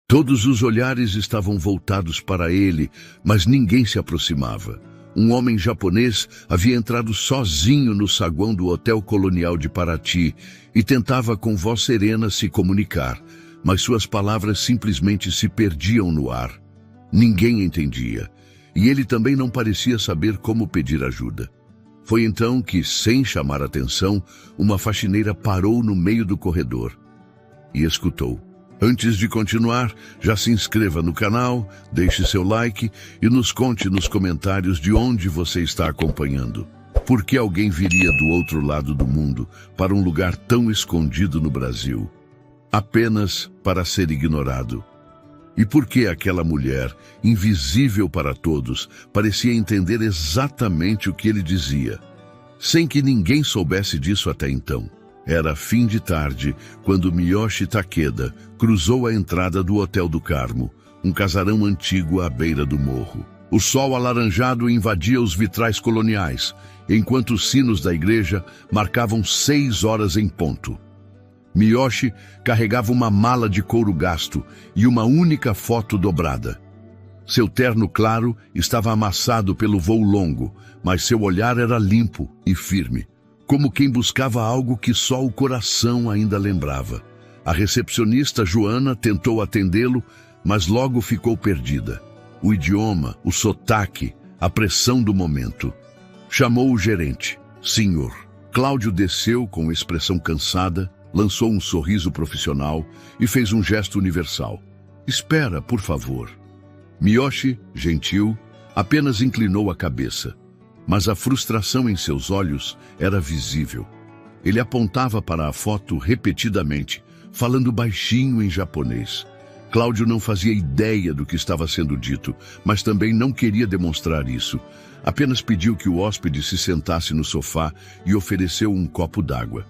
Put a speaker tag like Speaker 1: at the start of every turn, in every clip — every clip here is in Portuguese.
Speaker 1: Todos os olhares estavam voltados para ele, mas ninguém se aproximava. Um homem japonês havia entrado sozinho no saguão do Hotel Colonial de Paraty e tentava com voz serena se comunicar, mas suas palavras simplesmente se perdiam no ar. Ninguém entendia, e ele também não parecia saber como pedir ajuda. Foi então que, sem chamar atenção, uma faxineira parou no meio do corredor e escutou. Antes de continuar, já se inscreva no canal, deixe seu like e nos conte nos comentários de onde você está acompanhando. Por que alguém viria do outro lado do mundo para um lugar tão escondido no Brasil, apenas para ser ignorado? E por que aquela mulher, invisível para todos, parecia entender exatamente o que ele dizia, sem que ninguém soubesse disso até então? Era fim de tarde, quando Miyoshi Takeda cruzou a entrada do Hotel do Carmo, um casarão antigo à beira do morro. O sol alaranjado invadia os vitrais coloniais, enquanto os sinos da igreja marcavam 6 horas em ponto. Miyoshi carregava uma mala de couro gasto e uma única foto dobrada. Seu terno claro estava amassado pelo voo longo, mas seu olhar era limpo e firme, como quem buscava algo que só o coração ainda lembrava. A recepcionista Joana tentou atendê-lo, mas logo ficou perdida. O idioma, o sotaque, a pressão do momento. Chamou o gerente. Senhor. Cláudio desceu com expressão cansada, lançou um sorriso profissional e fez um gesto universal. Espera, por favor. Miyoshi, gentil, apenas inclinou a cabeça, mas a frustração em seus olhos era visível. Ele apontava para a foto repetidamente, falando baixinho em japonês. Cláudio não fazia ideia do que estava sendo dito, mas também não queria demonstrar isso. Apenas pediu que o hóspede se sentasse no sofá e ofereceu um copo d'água.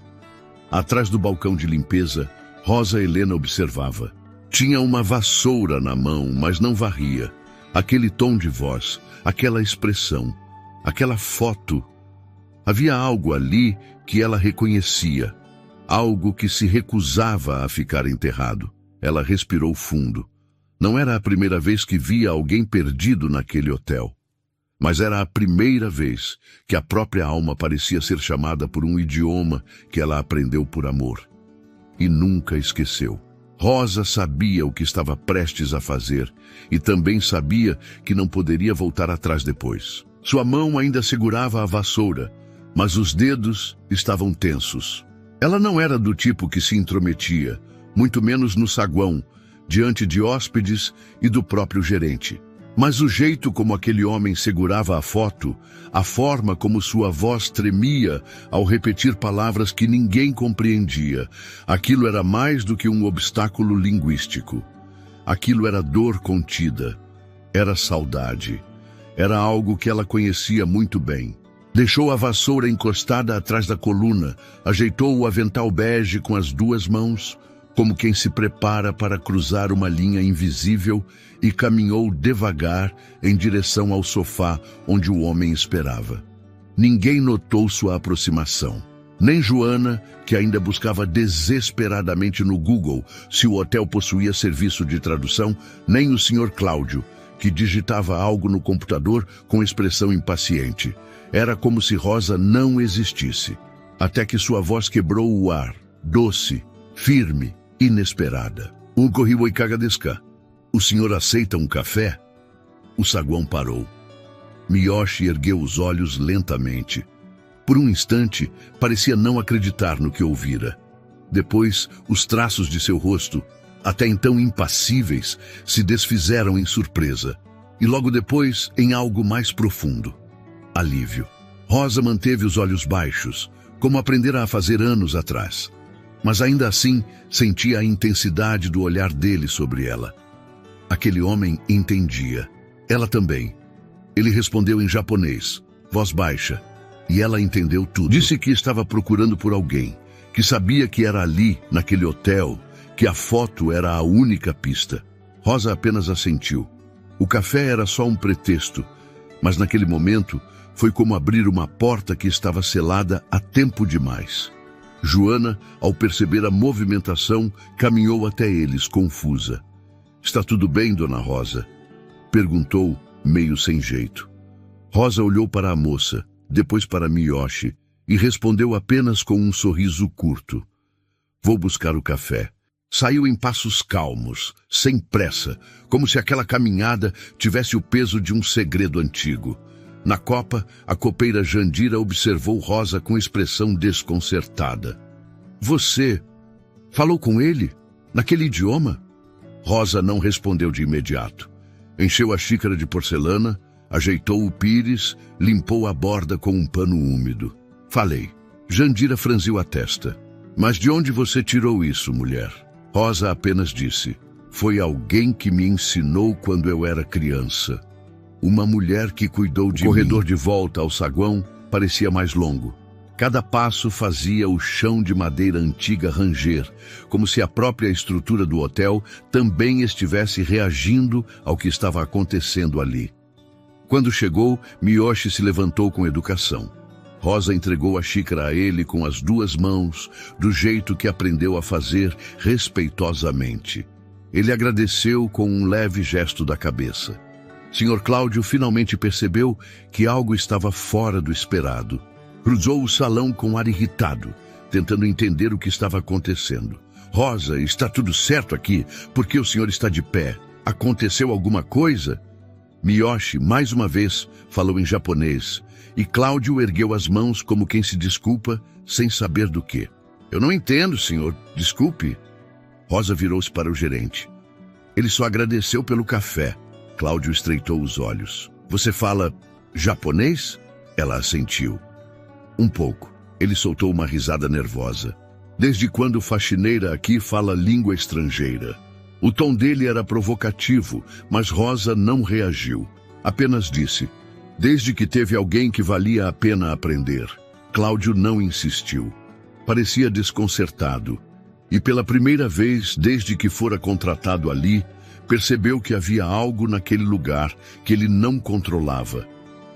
Speaker 1: Atrás do balcão de limpeza, Rosa Helena observava. Tinha uma vassoura na mão, mas não varria. Aquele tom de voz, aquela expressão, aquela foto. Havia algo ali que ela reconhecia, algo que se recusava a ficar enterrado. Ela respirou fundo. Não era a primeira vez que via alguém perdido naquele hotel, mas era a primeira vez que a própria alma parecia ser chamada por um idioma que ela aprendeu por amor. E nunca esqueceu. Rosa sabia o que estava prestes a fazer e também sabia que não poderia voltar atrás depois. Sua mão ainda segurava a vassoura, mas os dedos estavam tensos. Ela não era do tipo que se intrometia, muito menos no saguão, diante de hóspedes e do próprio gerente. Mas o jeito como aquele homem segurava a foto, a forma como sua voz tremia ao repetir palavras que ninguém compreendia, aquilo era mais do que um obstáculo linguístico. Aquilo era dor contida, era saudade, era algo que ela conhecia muito bem. Deixou a vassoura encostada atrás da coluna, ajeitou o avental bege com as 2 mãos, como quem se prepara para cruzar uma linha invisível, e caminhou devagar em direção ao sofá onde o homem esperava. Ninguém notou sua aproximação. Nem Joana, que ainda buscava desesperadamente no Google se o hotel possuía serviço de tradução, nem o Sr. Cláudio, que digitava algo no computador com expressão impaciente. Era como se Rosa não existisse, até que sua voz quebrou o ar, doce, firme, inesperada. Unko ikaga desu ka? O senhor aceita um café? O saguão parou. Miyoshi ergueu os olhos lentamente. Por um instante, parecia não acreditar no que ouvira. Depois, os traços de seu rosto, até então impassíveis, se desfizeram em surpresa. E logo depois, em algo mais profundo. Alívio. Rosa manteve os olhos baixos, como aprendera a fazer anos atrás. Mas ainda assim, sentia a intensidade do olhar dele sobre ela. Aquele homem entendia. Ela também. Ele respondeu em japonês, voz baixa, e ela entendeu tudo. Disse que estava procurando por alguém, que sabia que era ali, naquele hotel, que a foto era a única pista. Rosa apenas assentiu. O café era só um pretexto, mas naquele momento foi como abrir uma porta que estava selada há tempo demais. Joana, ao perceber a movimentação, caminhou até eles, confusa. Está tudo bem, dona Rosa? Perguntou, meio sem jeito. Rosa olhou para a moça, depois para Miyoshi, e respondeu apenas com um sorriso curto. Vou buscar o café. Saiu em passos calmos, sem pressa, como se aquela caminhada tivesse o peso de um segredo antigo. Na copa, a copeira Jandira observou Rosa com expressão desconcertada. Você falou com ele? Naquele idioma? Rosa não respondeu de imediato. Encheu a xícara de porcelana, ajeitou o pires, limpou a borda com um pano úmido. Falei. Jandira franziu a testa. Mas de onde você tirou isso, mulher? Rosa apenas disse. Foi alguém que me ensinou quando eu era criança. Uma mulher que cuidou de mim. O corredor de volta ao saguão parecia mais longo. Cada passo fazia o chão de madeira antiga ranger, como se a própria estrutura do hotel também estivesse reagindo ao que estava acontecendo ali. Quando chegou, Miyoshi se levantou com educação. Rosa entregou a xícara a ele com as duas mãos, do jeito que aprendeu a fazer respeitosamente. Ele agradeceu com um leve gesto da cabeça. Sr. Cláudio finalmente percebeu que algo estava fora do esperado. Cruzou o salão com ar irritado, tentando entender o que estava acontecendo. Rosa, está tudo certo aqui? Por que o senhor está de pé? Aconteceu alguma coisa? Miyoshi, mais uma vez, falou em japonês, e Cláudio ergueu as mãos como quem se desculpa, sem saber do que. Eu não entendo, senhor. Desculpe. Rosa virou-se para o gerente. Ele só agradeceu pelo café. Cláudio estreitou os olhos. Você fala japonês? Ela assentiu. Um pouco. Ele soltou uma risada nervosa. Desde quando faxineira aqui fala língua estrangeira? O tom dele era provocativo, mas Rosa não reagiu. Apenas disse, desde que teve alguém que valia a pena aprender. Cláudio não insistiu. Parecia desconcertado. E pela primeira vez, desde que fora contratado ali, percebeu que havia algo naquele lugar que ele não controlava.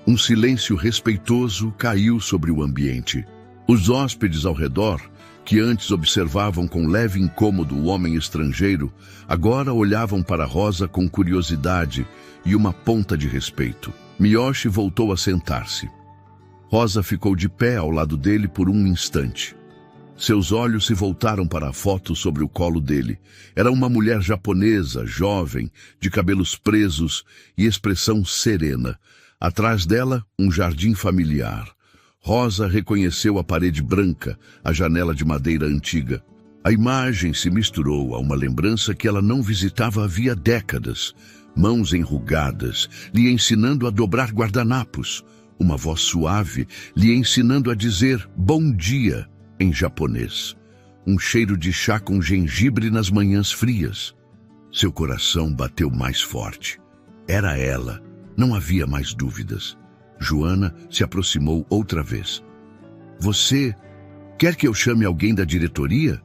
Speaker 1: Um silêncio respeitoso caiu sobre o ambiente. Os hóspedes ao redor, que antes observavam com leve incômodo o homem estrangeiro, agora olhavam para Rosa com curiosidade e uma ponta de respeito. Miyoshi voltou a sentar-se. Rosa ficou de pé ao lado dele por um instante. Seus olhos se voltaram para a foto sobre o colo dele. Era uma mulher japonesa, jovem, de cabelos presos e expressão serena. Atrás dela, um jardim familiar. Rosa reconheceu a parede branca, a janela de madeira antiga. A imagem se misturou a uma lembrança que ela não visitava havia décadas. Mãos enrugadas, lhe ensinando a dobrar guardanapos. Uma voz suave, lhe ensinando a dizer bom dia em japonês. Um cheiro de chá com gengibre nas manhãs frias. Seu coração bateu mais forte. Era ela. Não havia mais dúvidas. Joana se aproximou outra vez. Você quer que eu chame alguém da diretoria?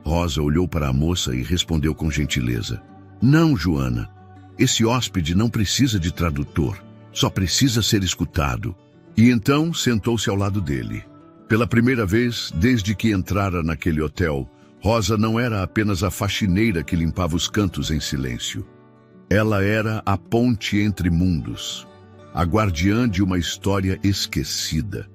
Speaker 1: Rosa olhou para a moça e respondeu com gentileza. Não, Joana. Esse hóspede não precisa de tradutor. Só precisa ser escutado. E então sentou-se ao lado dele. Pela primeira vez, desde que entrara naquele hotel, Rosa não era apenas a faxineira que limpava os cantos em silêncio. Ela era a ponte entre mundos, a guardiã de uma história esquecida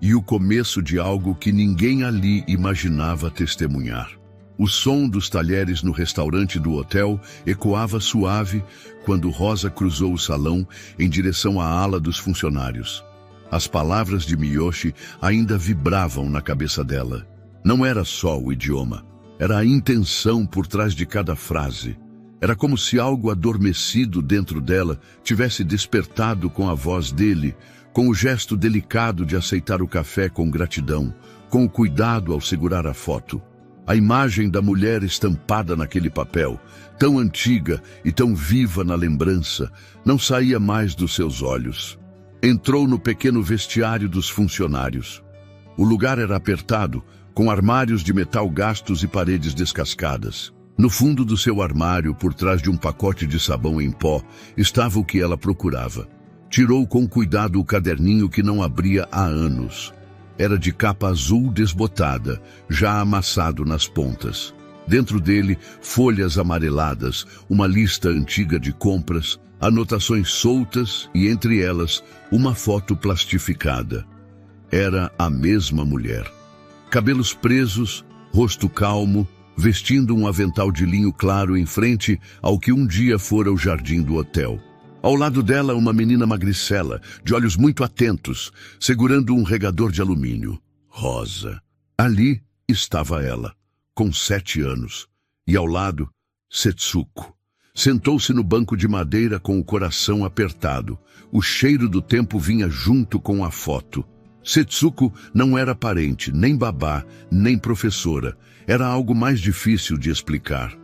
Speaker 1: e o começo de algo que ninguém ali imaginava testemunhar. O som dos talheres no restaurante do hotel ecoava suave quando Rosa cruzou o salão em direção à ala dos funcionários. As palavras de Miyoshi ainda vibravam na cabeça dela. Não era só o idioma, era a intenção por trás de cada frase. Era como se algo adormecido dentro dela tivesse despertado com a voz dele, com o gesto delicado de aceitar o café com gratidão, com o cuidado ao segurar a foto. A imagem da mulher estampada naquele papel, tão antiga e tão viva na lembrança, não saía mais dos seus olhos. Entrou no pequeno vestiário dos funcionários. O lugar era apertado, com armários de metal gastos e paredes descascadas. No fundo do seu armário, por trás de um pacote de sabão em pó, estava o que ela procurava. Tirou com cuidado o caderninho que não abria há anos. Era de capa azul desbotada, já amassado nas pontas. Dentro dele, folhas amareladas, uma lista antiga de compras, anotações soltas e, entre elas, uma foto plastificada. Era a mesma mulher. Cabelos presos, rosto calmo, vestindo um avental de linho claro em frente ao que um dia fora o jardim do hotel. Ao lado dela, uma menina magricela, de olhos muito atentos, segurando um regador de alumínio. Rosa. Ali estava ela, com 7 anos, e ao lado, Setsuko. Sentou-se no banco de madeira com o coração apertado. O cheiro do tempo vinha junto com a foto. Setsuko não era parente, nem babá, nem professora. Era algo mais difícil de explicar.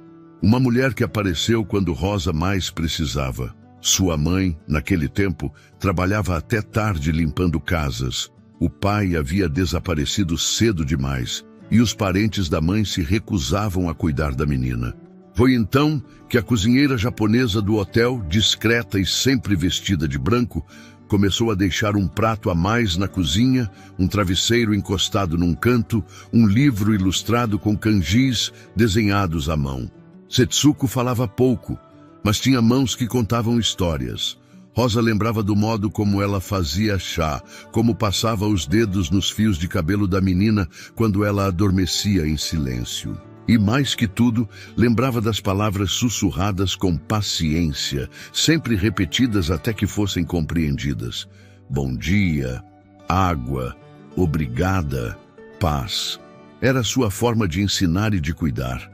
Speaker 1: Uma mulher que apareceu quando Rosa mais precisava. Sua mãe, naquele tempo, trabalhava até tarde limpando casas. O pai havia desaparecido cedo demais e os parentes da mãe se recusavam a cuidar da menina. Foi então que a cozinheira japonesa do hotel, discreta e sempre vestida de branco, começou a deixar um prato a mais na cozinha, um travesseiro encostado num canto, um livro ilustrado com kanjis desenhados à mão. Setsuko falava pouco, mas tinha mãos que contavam histórias. Rosa lembrava do modo como ela fazia chá, como passava os dedos nos fios de cabelo da menina quando ela adormecia em silêncio. E mais que tudo, lembrava das palavras sussurradas com paciência, sempre repetidas até que fossem compreendidas. Bom dia, água, obrigada, paz. Era sua forma de ensinar e de cuidar.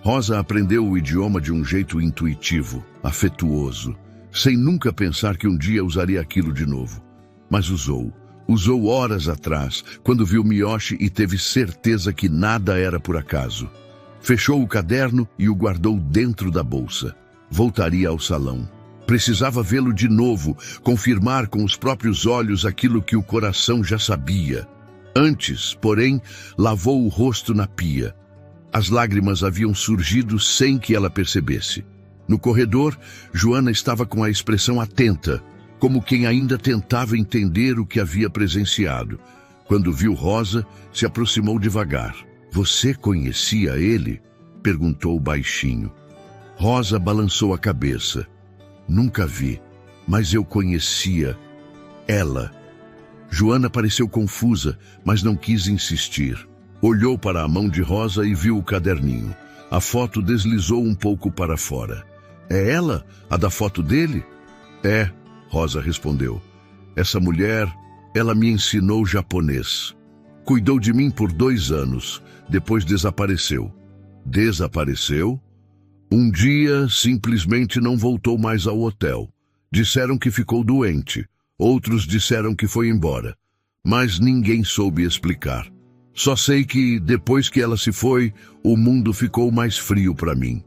Speaker 1: Rosa aprendeu o idioma de um jeito intuitivo, afetuoso, sem nunca pensar que um dia usaria aquilo de novo. Mas usou. Usou horas atrás, quando viu Miyoshi e teve certeza que nada era por acaso. Fechou o caderno e o guardou dentro da bolsa. Voltaria ao salão. Precisava vê-lo de novo, confirmar com os próprios olhos aquilo que o coração já sabia. Antes, porém, lavou o rosto na pia. As lágrimas haviam surgido sem que ela percebesse. No corredor, Joana estava com a expressão atenta, como quem ainda tentava entender o que havia presenciado. Quando viu Rosa, se aproximou devagar. "Você conhecia ele?" perguntou baixinho. Rosa balançou a cabeça. "Nunca vi, mas eu conhecia ela." Joana pareceu confusa, mas não quis insistir. Olhou para a mão de Rosa e viu o caderninho. A foto deslizou um pouco para fora. "É ela? A da foto dele?" "É", Rosa respondeu. "Essa mulher, ela me ensinou japonês. Cuidou de mim por 2 anos, depois desapareceu." "Desapareceu?" "Um dia, simplesmente não voltou mais ao hotel. Disseram que ficou doente. Outros disseram que foi embora. Mas ninguém soube explicar. Só sei que, depois que ela se foi, o mundo ficou mais frio para mim."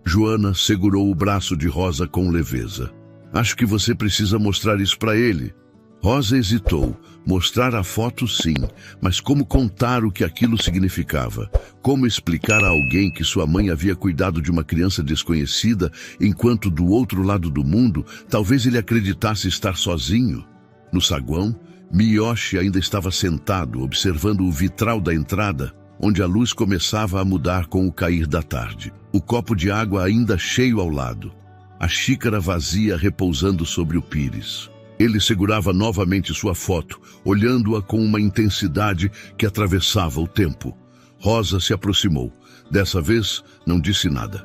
Speaker 1: Joana segurou o braço de Rosa com leveza. "Acho que você precisa mostrar isso para ele." Rosa hesitou. Mostrar a foto, sim, mas como contar o que aquilo significava? Como explicar a alguém que sua mãe havia cuidado de uma criança desconhecida, enquanto do outro lado do mundo, talvez ele acreditasse estar sozinho? No saguão, Miyoshi ainda estava sentado, observando o vitral da entrada, onde a luz começava a mudar com o cair da tarde. O copo de água ainda cheio ao lado. A xícara vazia repousando sobre o pires. Ele segurava novamente sua foto, olhando-a com uma intensidade que atravessava o tempo. Rosa se aproximou. Dessa vez, não disse nada.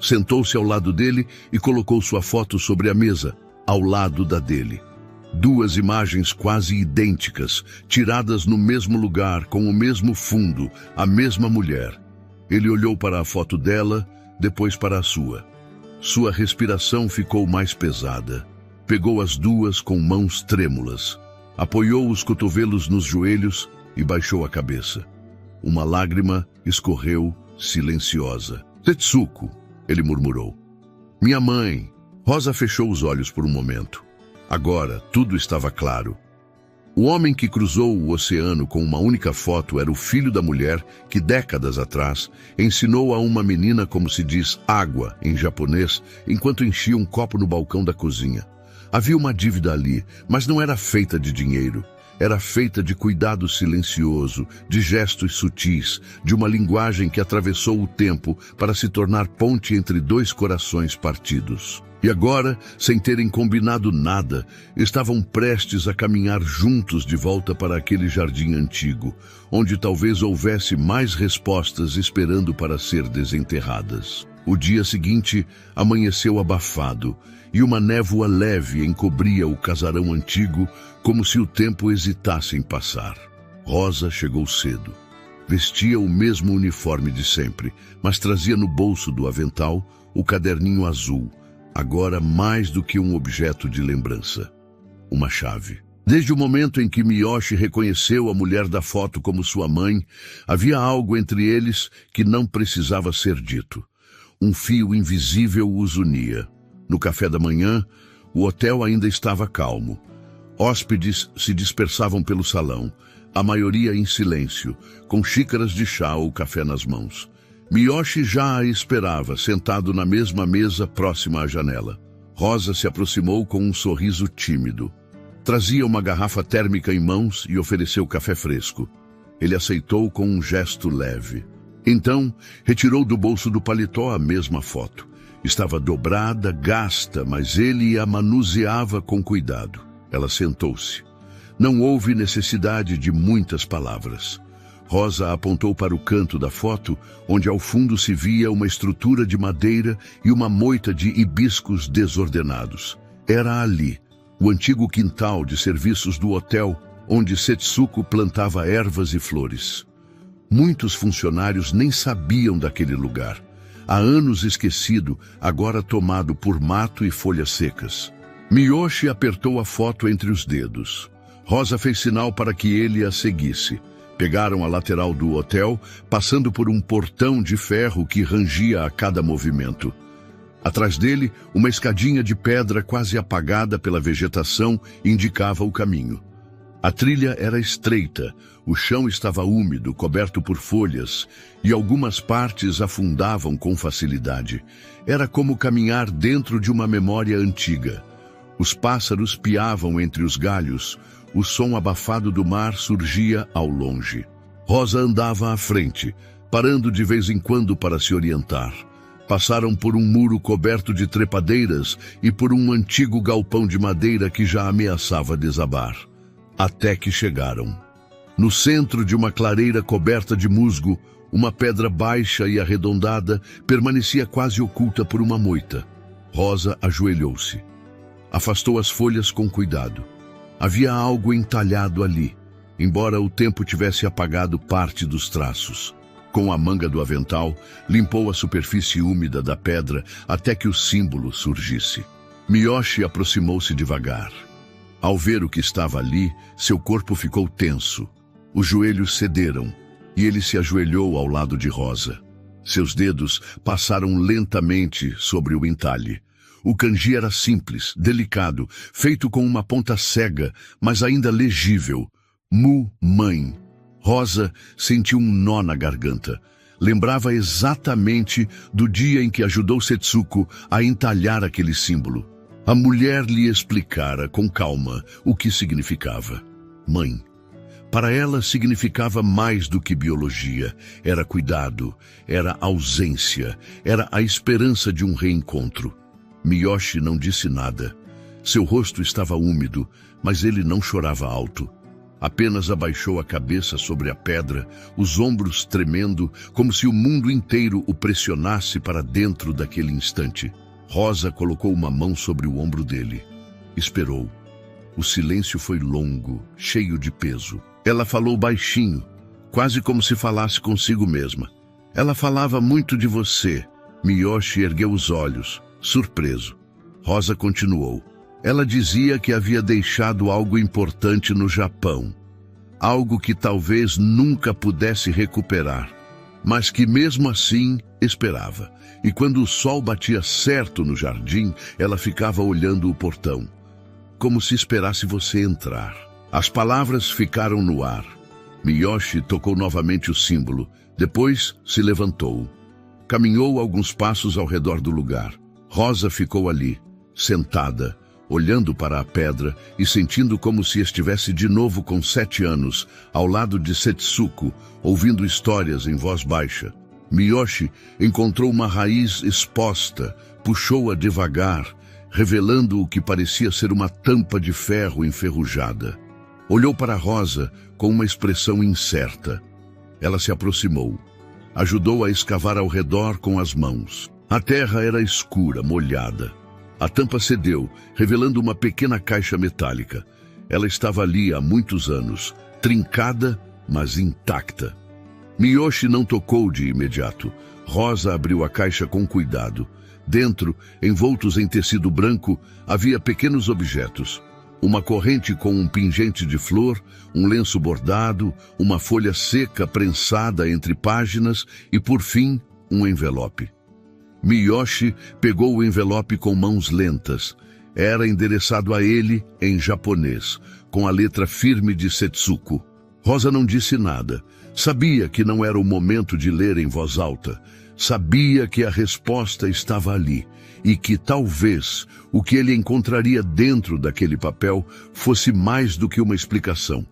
Speaker 1: Sentou-se ao lado dele e colocou sua foto sobre a mesa, ao lado da dele. 2 imagens quase idênticas, tiradas no mesmo lugar, com o mesmo fundo, a mesma mulher. Ele olhou para a foto dela, depois para a sua. Sua respiração ficou mais pesada. Pegou as 2 com mãos trêmulas. Apoiou os cotovelos nos joelhos e baixou a cabeça. Uma lágrima escorreu, silenciosa. "Setsuko", ele murmurou. "Minha mãe." Rosa fechou os olhos por um momento. Agora, tudo estava claro. O homem que cruzou o oceano com uma única foto era o filho da mulher que, décadas atrás, ensinou a uma menina como se diz água em japonês, enquanto enchia um copo no balcão da cozinha. Havia uma dívida ali, mas não era feita de dinheiro. Era feita de cuidado silencioso, de gestos sutis, de uma linguagem que atravessou o tempo para se tornar ponte entre dois corações partidos. E agora, sem terem combinado nada, estavam prestes a caminhar juntos de volta para aquele jardim antigo, onde talvez houvesse mais respostas esperando para ser desenterradas. O dia seguinte amanheceu abafado, e uma névoa leve encobria o casarão antigo, como se o tempo hesitasse em passar. Rosa chegou cedo. Vestia o mesmo uniforme de sempre, mas trazia no bolso do avental o caderninho azul, agora mais do que um objeto de lembrança. Uma chave. Desde o momento em que Miyoshi reconheceu a mulher da foto como sua mãe, havia algo entre eles que não precisava ser dito. Um fio invisível os unia. No café da manhã, o hotel ainda estava calmo. Hóspedes se dispersavam pelo salão, a maioria em silêncio, com xícaras de chá ou café nas mãos. Miyoshi já a esperava, sentado na mesma mesa próxima à janela. Rosa se aproximou com um sorriso tímido. Trazia uma garrafa térmica em mãos e ofereceu café fresco. Ele aceitou com um gesto leve. Então, retirou do bolso do paletó a mesma foto. Estava dobrada, gasta, mas ele a manuseava com cuidado. Ela sentou-se. Não houve necessidade de muitas palavras. Rosa apontou para o canto da foto, onde ao fundo se via uma estrutura de madeira e uma moita de hibiscos desordenados. Era ali, o antigo quintal de serviços do hotel, onde Setsuko plantava ervas e flores. Muitos funcionários nem sabiam daquele lugar. Há anos esquecido, agora tomado por mato e folhas secas. Miyoshi apertou a foto entre os dedos. Rosa fez sinal para que ele a seguisse. Pegaram a lateral do hotel, passando por um portão de ferro que rangia a cada movimento. Atrás dele, uma escadinha de pedra quase apagada pela vegetação indicava o caminho. A trilha era estreita, o chão estava úmido, coberto por folhas, e algumas partes afundavam com facilidade. Era como caminhar dentro de uma memória antiga. Os pássaros piavam entre os galhos, o som abafado do mar surgia ao longe. Rosa andava à frente, parando de vez em quando para se orientar. Passaram por um muro coberto de trepadeiras e por um antigo galpão de madeira que já ameaçava desabar. Até que chegaram. No centro de uma clareira coberta de musgo, uma pedra baixa e arredondada permanecia quase oculta por uma moita. Rosa ajoelhou-se. Afastou as folhas com cuidado. Havia algo entalhado ali, embora o tempo tivesse apagado parte dos traços. Com a manga do avental, limpou a superfície úmida da pedra até que o símbolo surgisse. Miyoshi aproximou-se devagar. Ao ver o que estava ali, seu corpo ficou tenso. Os joelhos cederam e ele se ajoelhou ao lado de Rosa. Seus dedos passaram lentamente sobre o entalhe. O kanji era simples, delicado, feito com uma ponta cega, mas ainda legível. Mu, mãe. Rosa sentiu um nó na garganta. Lembrava exatamente do dia em que ajudou Setsuko a entalhar aquele símbolo. A mulher lhe explicara com calma o que significava. Mãe. Para ela significava mais do que biologia. Era cuidado, era ausência, era a esperança de um reencontro. Miyoshi não disse nada. Seu rosto estava úmido, mas ele não chorava alto. Apenas abaixou a cabeça sobre a pedra, os ombros tremendo, como se o mundo inteiro o pressionasse para dentro daquele instante. Rosa colocou uma mão sobre o ombro dele. Esperou. O silêncio foi longo, cheio de peso. Ela falou baixinho, quase como se falasse consigo mesma. Ela falava muito de você. Miyoshi ergueu os olhos, surpreso. Rosa continuou. Ela dizia que havia deixado algo importante no Japão. Algo que talvez nunca pudesse recuperar, mas que mesmo assim esperava. E quando o sol batia certo no jardim, ela ficava olhando o portão, como se esperasse você entrar. As palavras ficaram no ar. Miyoshi tocou novamente o símbolo, depois se levantou. Caminhou alguns passos ao redor do lugar. Rosa ficou ali, sentada, olhando para a pedra e sentindo como se estivesse de novo com 7 anos, ao lado de Setsuko, ouvindo histórias em voz baixa. Miyoshi encontrou uma raiz exposta, puxou-a devagar, revelando o que parecia ser uma tampa de ferro enferrujada. Olhou para Rosa com uma expressão incerta. Ela se aproximou. Ajudou a escavar ao redor com as mãos. A terra era escura, molhada. A tampa cedeu, revelando uma pequena caixa metálica. Ela estava ali há muitos anos, trincada, mas intacta. Miyoshi não tocou de imediato. Rosa abriu a caixa com cuidado. Dentro, envoltos em tecido branco, havia pequenos objetos. Uma corrente com um pingente de flor, um lenço bordado, uma folha seca prensada entre páginas e, por fim, um envelope. Miyoshi pegou o envelope com mãos lentas. Era endereçado a ele em japonês, com a letra firme de Setsuko. Rosa não disse nada. Sabia que não era o momento de ler em voz alta. Sabia que a resposta estava ali e que talvez o que ele encontraria dentro daquele papel fosse mais do que uma explicação.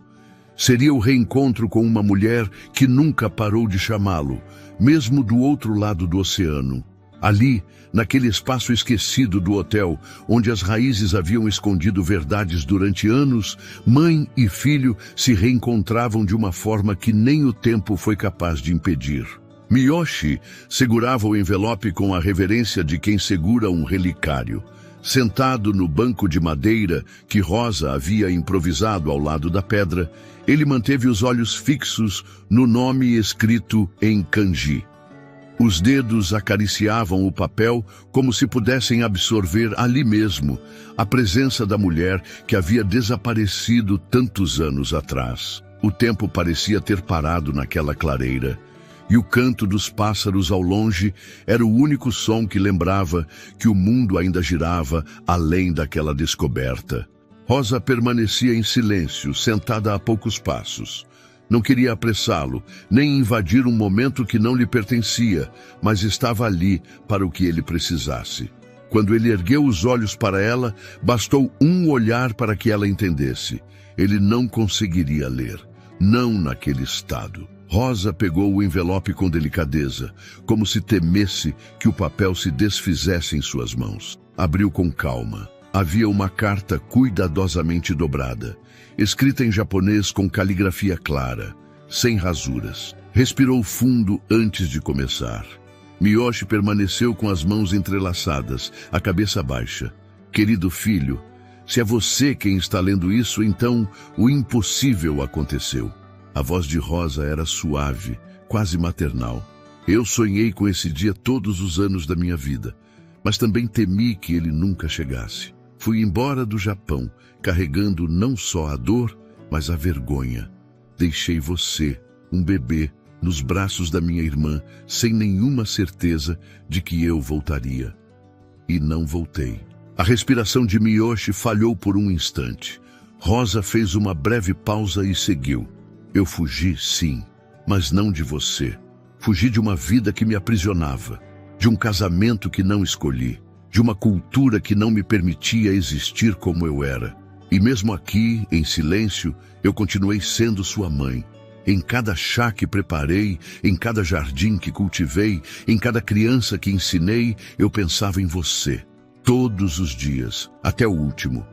Speaker 1: Seria o reencontro com uma mulher que nunca parou de chamá-lo, mesmo do outro lado do oceano. Ali, naquele espaço esquecido do hotel, onde as raízes haviam escondido verdades durante anos, mãe e filho se reencontravam de uma forma que nem o tempo foi capaz de impedir. Miyoshi segurava o envelope com a reverência de quem segura um relicário. Sentado no banco de madeira que Rosa havia improvisado ao lado da pedra, ele manteve os olhos fixos no nome escrito em kanji. Os dedos acariciavam o papel como se pudessem absorver ali mesmo a presença da mulher que havia desaparecido tantos anos atrás. O tempo parecia ter parado naquela clareira, e o canto dos pássaros ao longe era o único som que lembrava que o mundo ainda girava além daquela descoberta. Rosa permanecia em silêncio, sentada a poucos passos. Não queria apressá-lo, nem invadir um momento que não lhe pertencia, mas estava ali para o que ele precisasse. Quando ele ergueu os olhos para ela, bastou um olhar para que ela entendesse. Ele não conseguiria ler, não naquele estado. Rosa pegou o envelope com delicadeza, como se temesse que o papel se desfizesse em suas mãos. Abriu com calma. Havia uma carta cuidadosamente dobrada, escrita em japonês com caligrafia clara, sem rasuras. Respirou fundo antes de começar. Miyoshi permaneceu com as mãos entrelaçadas, a cabeça baixa. Querido filho, se é você quem está lendo isso, então o impossível aconteceu. A voz de Rosa era suave, quase maternal. Eu sonhei com esse dia todos os anos da minha vida, mas também temi que ele nunca chegasse. Fui embora do Japão, carregando não só a dor, mas a vergonha. Deixei você, um bebê, nos braços da minha irmã, sem nenhuma certeza de que eu voltaria. E não voltei. A respiração de Miyoshi falhou por um instante. Rosa fez uma breve pausa e seguiu. Eu fugi, sim, mas não de você. Fugi de uma vida que me aprisionava, de um casamento que não escolhi, de uma cultura que não me permitia existir como eu era. E mesmo aqui, em silêncio, eu continuei sendo sua mãe. Em cada chá que preparei, em cada jardim que cultivei, em cada criança que ensinei, eu pensava em você. Todos os dias, até o último.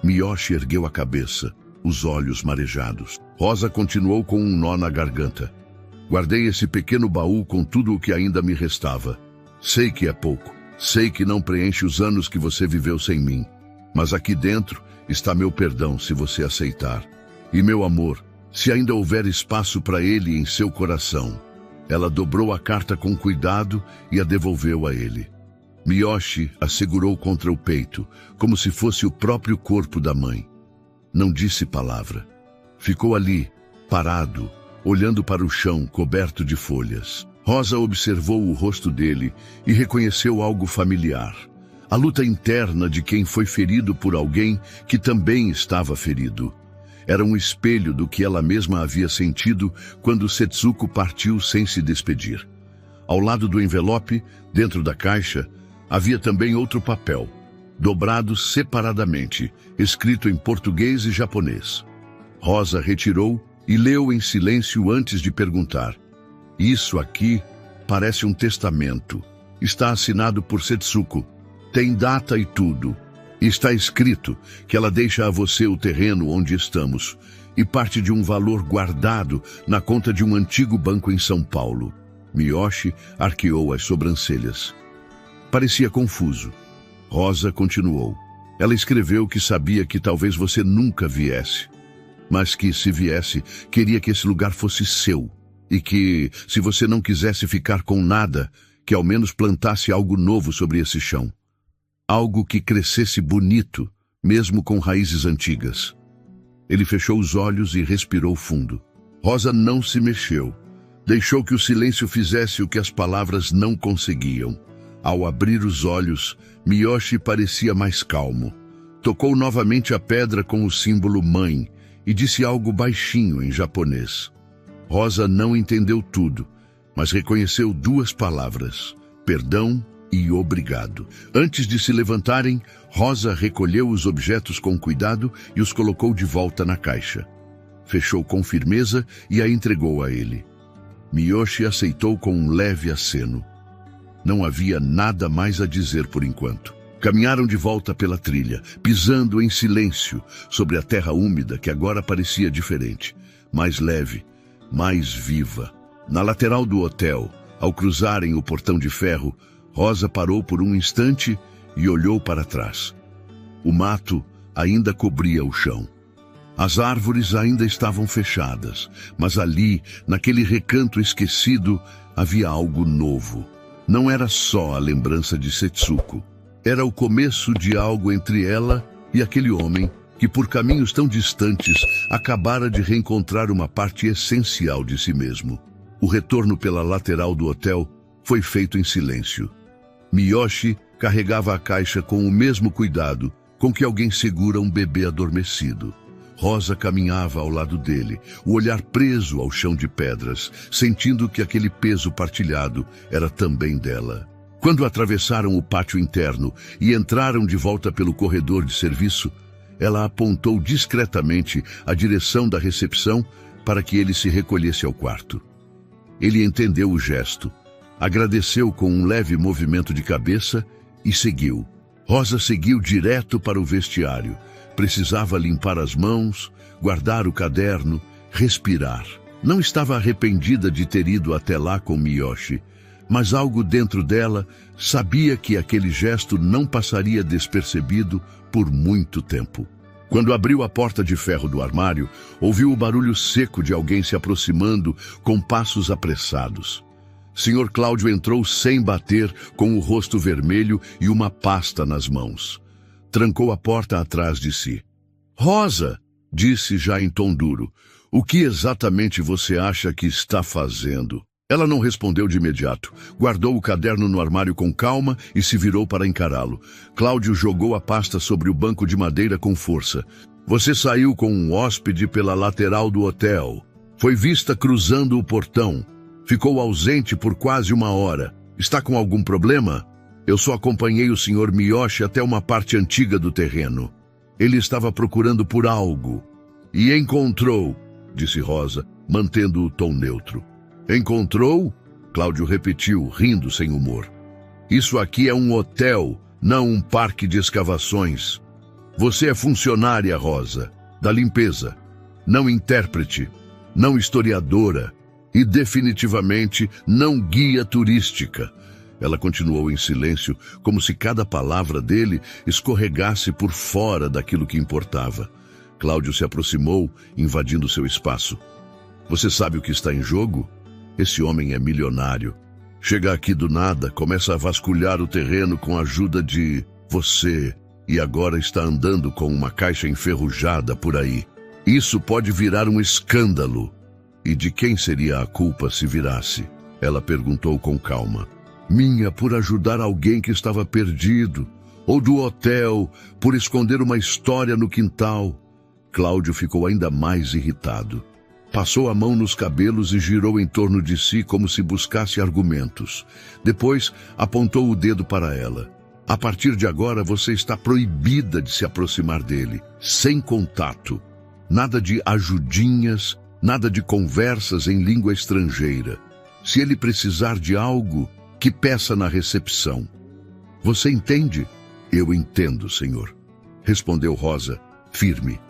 Speaker 1: Miyoshi ergueu a cabeça, os olhos marejados. Rosa continuou com um nó na garganta. Guardei esse pequeno baú com tudo o que ainda me restava. Sei que é pouco. Sei que não preenche os anos que você viveu sem mim. Mas aqui dentro está meu perdão, se você aceitar. E meu amor, se ainda houver espaço para ele em seu coração. Ela dobrou a carta com cuidado e a devolveu a ele. Miyoshi a segurou contra o peito, como se fosse o próprio corpo da mãe. Não disse palavra. Ficou ali, parado, olhando para o chão coberto de folhas. Rosa observou o rosto dele e reconheceu algo familiar. A luta interna de quem foi ferido por alguém que também estava ferido. Era um espelho do que ela mesma havia sentido quando Setsuko partiu sem se despedir. Ao lado do envelope, dentro da caixa, havia também outro papel. dobrado separadamente, escrito em português e japonês. Rosa retirou e leu em silêncio antes de perguntar. Isso aqui parece um testamento. Está assinado por Setsuko. Tem data e tudo. Está escrito que ela deixa a você o terreno onde estamos e parte de um valor guardado na conta de um antigo banco em São Paulo. Miyoshi arqueou as sobrancelhas. Parecia confuso. Rosa continuou. Ela escreveu que sabia que talvez você nunca viesse, mas que, se viesse, queria que esse lugar fosse seu, e que, se você não quisesse ficar com nada, que ao menos plantasse algo novo sobre esse chão. Algo que crescesse bonito, mesmo com raízes antigas. Ele fechou os olhos e respirou fundo. Rosa não se mexeu. Deixou que o silêncio fizesse o que as palavras não conseguiam. Ao abrir os olhos, Miyoshi parecia mais calmo. Tocou novamente a pedra com o símbolo mãe e disse algo baixinho em japonês. Rosa não entendeu tudo, mas reconheceu duas palavras: perdão e obrigado. Antes de se levantarem, Rosa recolheu os objetos com cuidado e os colocou de volta na caixa. Fechou com firmeza e a entregou a ele. Miyoshi aceitou com um leve aceno. Não havia nada mais a dizer por enquanto. Caminharam de volta pela trilha, pisando em silêncio sobre a terra úmida que agora parecia diferente, mais leve, mais viva. Na lateral do hotel, ao cruzarem o portão de ferro, Rosa parou por um instante e olhou para trás. O mato ainda cobria o chão. As árvores ainda estavam fechadas, mas ali, naquele recanto esquecido, havia algo novo. Não era só a lembrança de Setsuko. Era o começo de algo entre ela e aquele homem que, por caminhos tão distantes, acabara de reencontrar uma parte essencial de si mesmo. O retorno pela lateral do hotel foi feito em silêncio. Miyoshi carregava a caixa com o mesmo cuidado com que alguém segura um bebê adormecido. Rosa caminhava ao lado dele, o olhar preso ao chão de pedras, sentindo que aquele peso partilhado era também dela. Quando atravessaram o pátio interno e entraram de volta pelo corredor de serviço, ela apontou discretamente a direção da recepção para que ele se recolhesse ao quarto. Ele entendeu o gesto, agradeceu com um leve movimento de cabeça e seguiu. Rosa seguiu direto para o vestiário. Precisava limpar as mãos, guardar o caderno, respirar. Não estava arrependida de ter ido até lá com Miyoshi, mas algo dentro dela sabia que aquele gesto não passaria despercebido por muito tempo. Quando abriu a porta de ferro do armário, ouviu o barulho seco de alguém se aproximando com passos apressados. Sr. Cláudio entrou sem bater, com o rosto vermelho e uma pasta nas mãos. Trancou a porta atrás de si. "Rosa", disse já em tom duro, "o que exatamente você acha que está fazendo?" Ela não respondeu de imediato. Guardou o caderno no armário com calma e se virou para encará-lo. Cláudio jogou a pasta sobre o banco de madeira com força. "Você saiu com um hóspede pela lateral do hotel. Foi vista cruzando o portão. Ficou ausente por quase 1 hora. Está com algum problema? Eu só acompanhei o Sr. Miyoshi até uma parte antiga do terreno. Ele estava procurando por algo. E encontrou", disse Rosa, mantendo o tom neutro. "Encontrou?" Cláudio repetiu, rindo sem humor. "Isso aqui é um hotel, não um parque de escavações. Você é funcionária, Rosa, da limpeza, não intérprete, não historiadora e definitivamente não guia turística." Ela continuou em silêncio, como se cada palavra dele escorregasse por fora daquilo que importava. Cláudio se aproximou, invadindo seu espaço. "Você sabe o que está em jogo? Esse homem é milionário. Chega aqui do nada, começa a vasculhar o terreno com a ajuda de você e agora está andando com uma caixa enferrujada por aí. Isso pode virar um escândalo." "E de quem seria a culpa se virasse?" Ela perguntou com calma. "Minha, por ajudar alguém que estava perdido, ou do hotel, por esconder uma história no quintal." Cláudio ficou ainda mais irritado. Passou a mão nos cabelos e girou em torno de si como se buscasse argumentos. Depois, apontou o dedo para ela. A partir de agora, você está proibida de se aproximar dele, sem contato. Nada de ajudinhas, nada de conversas em língua estrangeira. Se ele precisar de algo, que peça na recepção. Você entende? Eu entendo, senhor, respondeu Rosa, firme.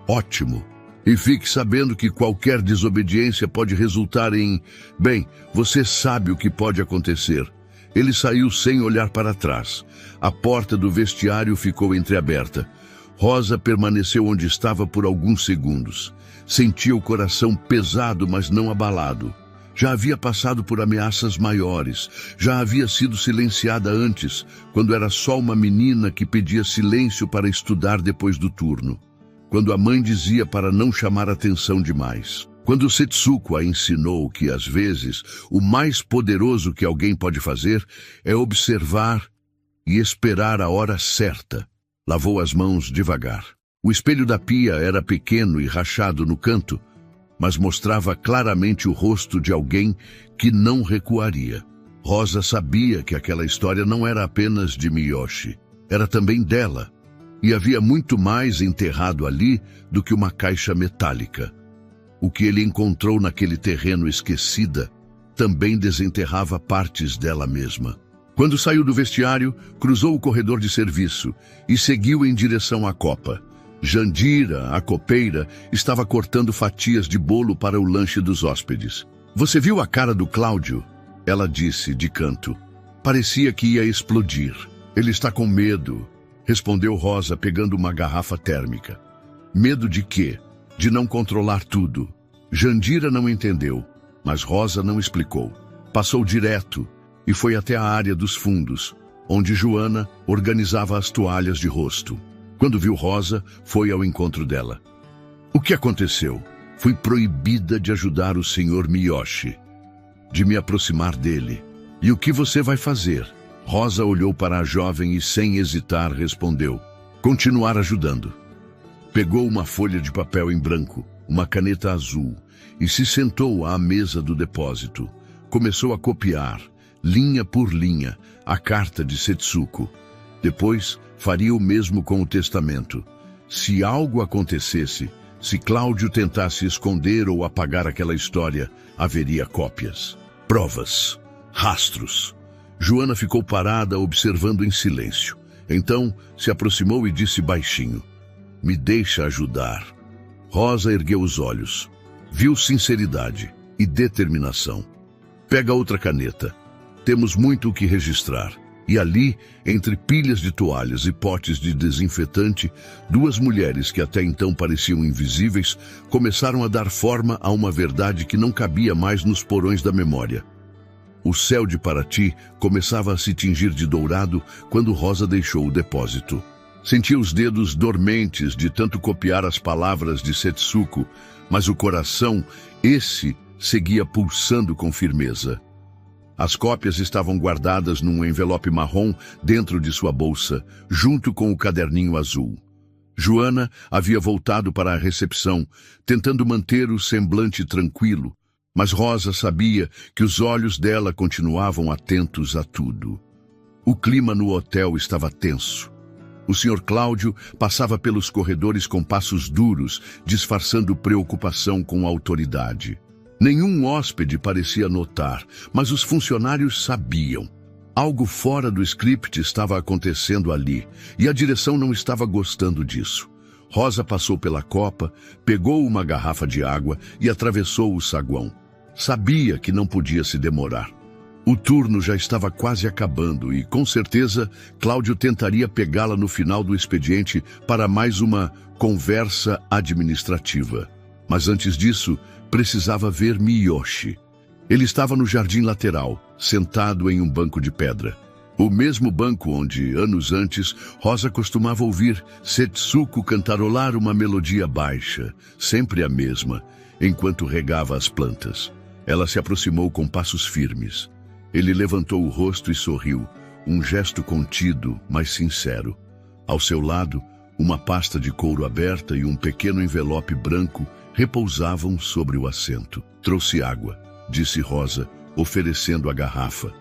Speaker 1: Ótimo. E fique sabendo que qualquer desobediência pode resultar em... Bem, você sabe o que pode acontecer. Ele saiu sem olhar para trás. A porta do vestiário ficou entreaberta. Rosa permaneceu onde estava por alguns segundos. Sentia o coração pesado, mas não abalado. Já havia passado por ameaças maiores. Já havia sido silenciada antes, quando era só uma menina que pedia silêncio para estudar depois do turno. Quando a mãe dizia para não chamar atenção demais. Quando Setsuko a ensinou que, às vezes, o mais poderoso que alguém pode fazer é observar e esperar a hora certa. Lavou as mãos devagar. O espelho da pia era pequeno e rachado no canto, mas mostrava claramente o rosto de alguém que não recuaria. Rosa sabia que aquela história não era apenas de Miyoshi, era também dela, e havia muito mais enterrado ali do que uma caixa metálica. O que ele encontrou naquele terreno esquecida também desenterrava partes dela mesma. Quando saiu do vestiário, cruzou o corredor de serviço e seguiu em direção à copa. Jandira, a copeira, estava cortando fatias de bolo para o lanche dos hóspedes. Você viu a cara do Cláudio? Ela disse, de canto. Parecia que ia explodir. Ele está com medo, respondeu Rosa, pegando uma garrafa térmica. Medo de quê? De não controlar tudo. Jandira não entendeu, mas Rosa não explicou. Passou direto e foi até a área dos fundos, onde Joana organizava as toalhas de rosto. Quando viu Rosa, foi ao encontro dela. O que aconteceu? Fui proibida de ajudar o Sr. Miyoshi, de me aproximar dele. E o que você vai fazer? Rosa olhou para a jovem e, sem hesitar, respondeu: continuar ajudando. Pegou uma folha de papel em branco, uma caneta azul, e se sentou à mesa do depósito. Começou a copiar, linha por linha, a carta de Setsuko. Depois, faria o mesmo com o testamento. Se algo acontecesse, se Cláudio tentasse esconder ou apagar aquela história, haveria cópias, provas, rastros. Joana ficou parada, observando em silêncio. Então, se aproximou e disse baixinho: me deixa ajudar. Rosa ergueu os olhos. Viu sinceridade e determinação. Pega outra caneta. Temos muito o que registrar. E ali, entre pilhas de toalhas e potes de desinfetante, duas mulheres que até então pareciam invisíveis começaram a dar forma a uma verdade que não cabia mais nos porões da memória. O céu de Paraty começava a se tingir de dourado quando Rosa deixou o depósito. Sentia os dedos dormentes de tanto copiar as palavras de Setsuko, mas o coração, esse, seguia pulsando com firmeza. As cópias estavam guardadas num envelope marrom dentro de sua bolsa, junto com o caderninho azul. Joana havia voltado para a recepção, tentando manter o semblante tranquilo, mas Rosa sabia que os olhos dela continuavam atentos a tudo. O clima no hotel estava tenso. O Sr. Cláudio passava pelos corredores com passos duros, disfarçando preocupação com a autoridade. Nenhum hóspede parecia notar, mas os funcionários sabiam. Algo fora do script estava acontecendo ali, e a direção não estava gostando disso. Rosa passou pela copa, pegou uma garrafa de água e atravessou o saguão. Sabia que não podia se demorar. O turno já estava quase acabando e, com certeza, Cláudio tentaria pegá-la no final do expediente para mais uma conversa administrativa. Mas antes disso, precisava ver Miyoshi. Ele estava no jardim lateral, sentado em um banco de pedra. O mesmo banco onde, anos antes, Rosa costumava ouvir Setsuko cantarolar uma melodia baixa, sempre a mesma, enquanto regava as plantas. Ela se aproximou com passos firmes. Ele levantou o rosto e sorriu, um gesto contido, mas sincero. Ao seu lado, uma pasta de couro aberta e um pequeno envelope branco repousavam sobre o assento. Trouxe água, disse Rosa, oferecendo a garrafa.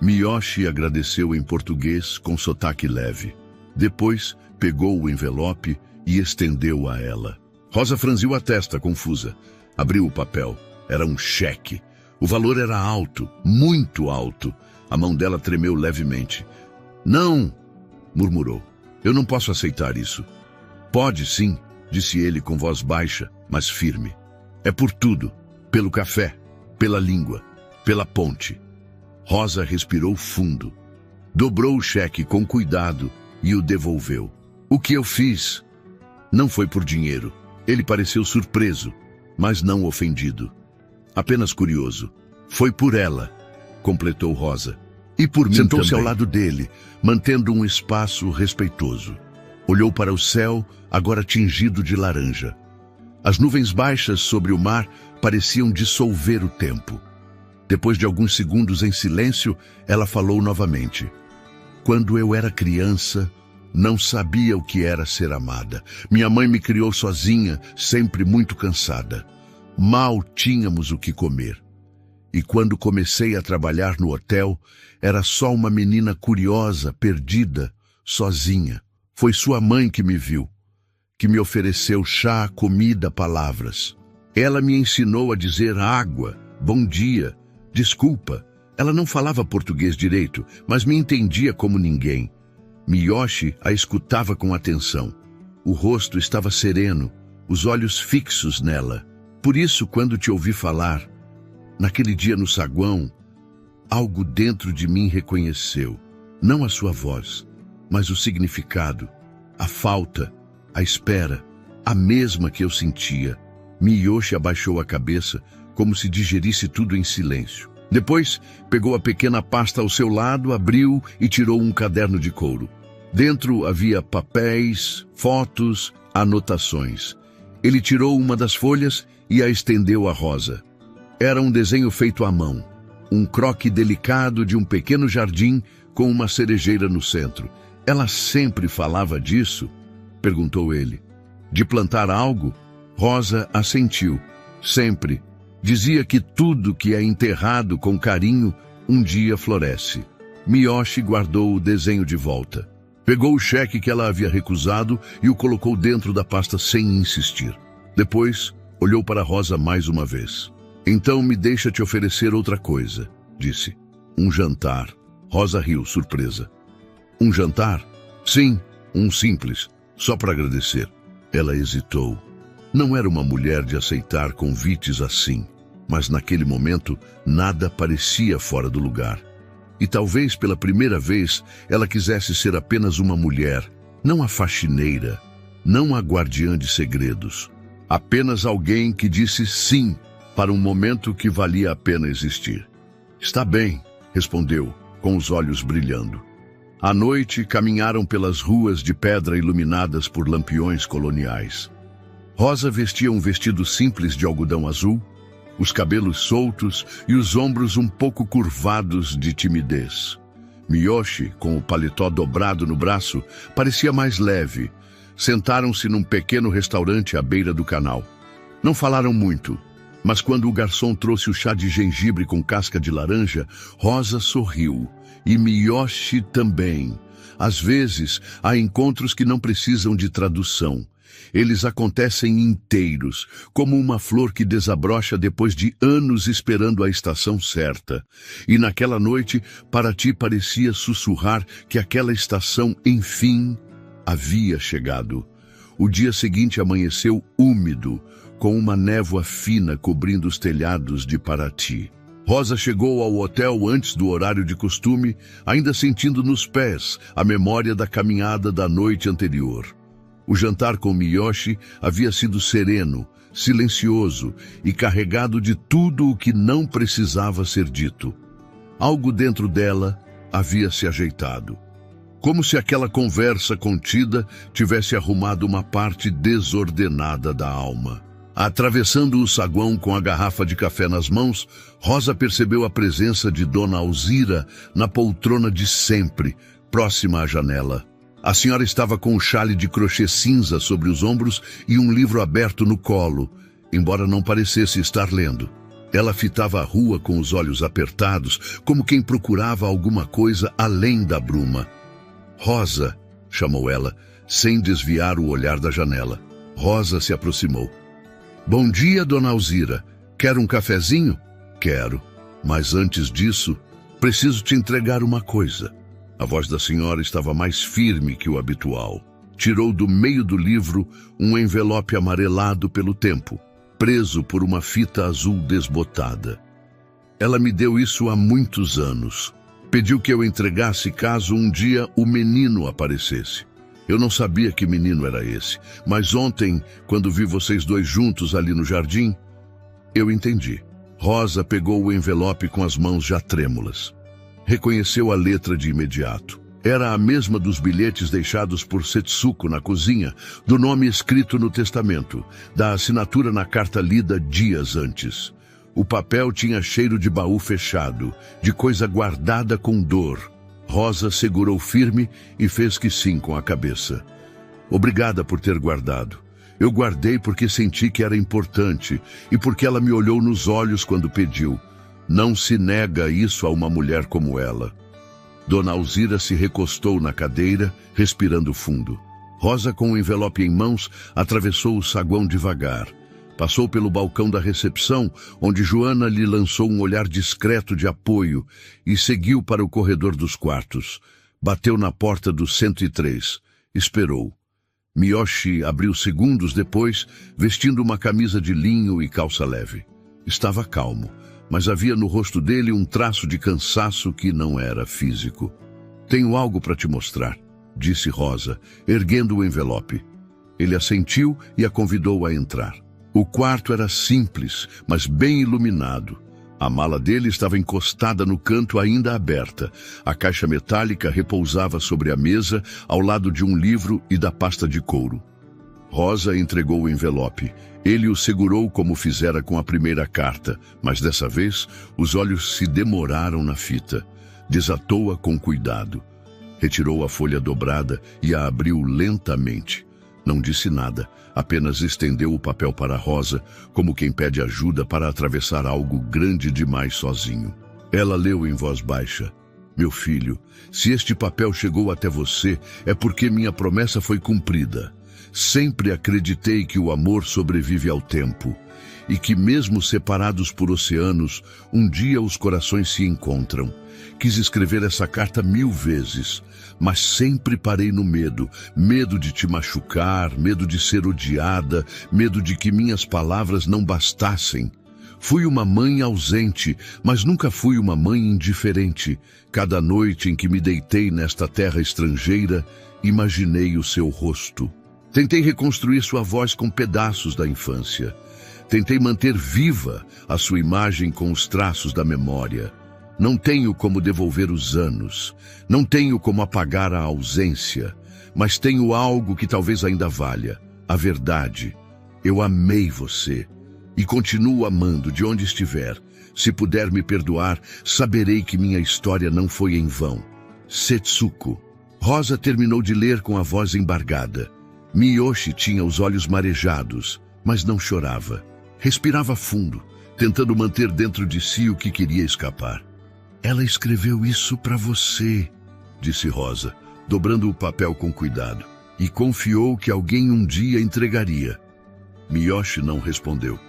Speaker 1: Miyoshi agradeceu em português com sotaque leve. Depois, pegou o envelope e estendeu a ela. Rosa franziu a testa, confusa. Abriu o papel. Era um cheque. O valor era alto, muito alto. A mão dela tremeu levemente. Não, murmurou. Eu não posso aceitar isso. Pode sim, disse ele com voz baixa, mas firme. É por tudo. Pelo café, pela língua, pela ponte. Rosa respirou fundo. Dobrou o cheque com cuidado e o devolveu. O que eu fiz? Não foi por dinheiro. Ele pareceu surpreso, mas não ofendido. Apenas curioso. Foi por ela, completou Rosa. E por mim também. Sentou-se ao lado dele, mantendo um espaço respeitoso. Olhou para o céu, agora tingido de laranja. As nuvens baixas sobre o mar pareciam dissolver o tempo. Depois de alguns segundos em silêncio, ela falou novamente. Quando eu era criança, não sabia o que era ser amada. Minha mãe me criou sozinha, sempre muito cansada. Mal tínhamos o que comer. E quando comecei a trabalhar no hotel, era só uma menina curiosa, perdida, sozinha. Foi sua mãe que me viu, que me ofereceu chá, comida, palavras. Ela me ensinou a dizer água, bom dia, desculpa. Ela não falava português direito, mas me entendia como ninguém. Miyoshi a escutava com atenção. O rosto estava sereno, os olhos fixos nela. Por isso, quando te ouvi falar, naquele dia no saguão, algo dentro de mim reconheceu. Não a sua voz, mas o significado, a falta, a espera, a mesma que eu sentia. Miyoshi abaixou a cabeça, como se digerisse tudo em silêncio. Depois, pegou a pequena pasta ao seu lado, abriu e tirou um caderno de couro. Dentro havia papéis, fotos, anotações. Ele tirou uma das folhas e a estendeu a Rosa. Era um desenho feito à mão. Um croque delicado de um pequeno jardim com uma cerejeira no centro. Ela sempre falava disso? Perguntou ele. De plantar algo? Rosa assentiu. Sempre. Dizia que tudo que é enterrado com carinho, um dia floresce. Miyoshi guardou o desenho de volta. Pegou o cheque que ela havia recusado e o colocou dentro da pasta sem insistir. Depois, olhou para Rosa mais uma vez. Então me deixa te oferecer outra coisa, disse. Um jantar. Rosa riu, surpresa. Um jantar? Sim, um simples, só para agradecer. Ela hesitou. Não era uma mulher de aceitar convites assim, mas naquele momento nada parecia fora do lugar. E talvez pela primeira vez ela quisesse ser apenas uma mulher, não a faxineira, não a guardiã de segredos. Apenas alguém que disse sim para um momento que valia a pena existir. Está bem, respondeu, com os olhos brilhando. À noite, caminharam pelas ruas de pedra iluminadas por lampiões coloniais. Rosa vestia um vestido simples de algodão azul, os cabelos soltos e os ombros um pouco curvados de timidez. Miyoshi, com o paletó dobrado no braço, parecia mais leve. Sentaram-se num pequeno restaurante à beira do canal. Não falaram muito, mas quando o garçom trouxe o chá de gengibre com casca de laranja, Rosa sorriu. E Miyoshi também. Às vezes, há encontros que não precisam de tradução. Eles acontecem inteiros, como uma flor que desabrocha depois de anos esperando a estação certa. E naquela noite, para ti parecia sussurrar que aquela estação, enfim, havia chegado. O dia seguinte amanheceu úmido, com uma névoa fina cobrindo os telhados de Paraty. Rosa chegou ao hotel antes do horário de costume, ainda sentindo nos pés a memória da caminhada da noite anterior. O jantar com Miyoshi havia sido sereno, silencioso e carregado de tudo o que não precisava ser dito. Algo dentro dela havia se ajeitado. Como se aquela conversa contida tivesse arrumado uma parte desordenada da alma. Atravessando o saguão com a garrafa de café nas mãos, Rosa percebeu a presença de Dona Alzira na poltrona de sempre, próxima à janela. A senhora estava com um chale de crochê cinza sobre os ombros e um livro aberto no colo, embora não parecesse estar lendo. Ela fitava a rua com os olhos apertados, como quem procurava alguma coisa além da bruma. Rosa, chamou ela, sem desviar o olhar da janela. Rosa se aproximou. Bom dia, dona Alzira. Quer um cafezinho? Quero. Mas antes disso, preciso te entregar uma coisa. A voz da senhora estava mais firme que o habitual. Tirou do meio do livro um envelope amarelado pelo tempo, preso por uma fita azul desbotada. Ela me deu isso há muitos anos. Pediu que eu entregasse caso um dia o menino aparecesse. Eu não sabia que menino era esse, mas ontem, quando vi vocês dois juntos ali no jardim, eu entendi. Rosa pegou o envelope com as mãos já trêmulas. Reconheceu a letra de imediato. Era a mesma dos bilhetes deixados por Setsuko na cozinha, do nome escrito no testamento, da assinatura na carta lida dias antes. O papel tinha cheiro de baú fechado, de coisa guardada com dor. Rosa segurou firme e fez que sim com a cabeça. Obrigada por ter guardado. Eu guardei porque senti que era importante e porque ela me olhou nos olhos quando pediu. Não se nega isso a uma mulher como ela. Dona Alzira se recostou na cadeira, respirando fundo. Rosa, com o envelope em mãos, atravessou o saguão devagar. Passou pelo balcão da recepção, onde Joana lhe lançou um olhar discreto de apoio e seguiu para o corredor dos quartos. Bateu na porta do 103. Esperou. Miyoshi abriu segundos depois, vestindo uma camisa de linho e calça leve. Estava calmo, mas havia no rosto dele um traço de cansaço que não era físico. Tenho algo para te mostrar, disse Rosa, erguendo o envelope. Ele assentiu e a convidou a entrar. O quarto era simples, mas bem iluminado. A mala dele estava encostada no canto ainda aberta. A caixa metálica repousava sobre a mesa, ao lado de um livro e da pasta de couro. Rosa entregou o envelope. Ele o segurou como fizera com a primeira carta, mas dessa vez os olhos se demoraram na fita. Desatou-a com cuidado. Retirou a folha dobrada e a abriu lentamente. Não disse nada, apenas estendeu o papel para Rosa, como quem pede ajuda para atravessar algo grande demais sozinho. Ela leu em voz baixa. Meu filho, se este papel chegou até você, é porque minha promessa foi cumprida. Sempre acreditei que o amor sobrevive ao tempo, e que mesmo separados por oceanos, um dia os corações se encontram. Quis escrever essa carta 1000 vezes, mas sempre parei no medo. Medo de te machucar, medo de ser odiada, medo de que minhas palavras não bastassem. Fui uma mãe ausente, mas nunca fui uma mãe indiferente. Cada noite em que me deitei nesta terra estrangeira, imaginei o seu rosto. Tentei reconstruir sua voz com pedaços da infância. Tentei manter viva a sua imagem com os traços da memória. Não tenho como devolver os anos, não tenho como apagar a ausência, mas tenho algo que talvez ainda valha, a verdade. Eu amei você e continuo amando de onde estiver. Se puder me perdoar, saberei que minha história não foi em vão. Setsuko. Rosa terminou de ler com a voz embargada. Miyoshi tinha os olhos marejados, mas não chorava. Respirava fundo, tentando manter dentro de si o que queria escapar. Ela escreveu isso para você, disse Rosa, dobrando o papel com cuidado, e confiou que alguém um dia entregaria. Miyoshi não respondeu.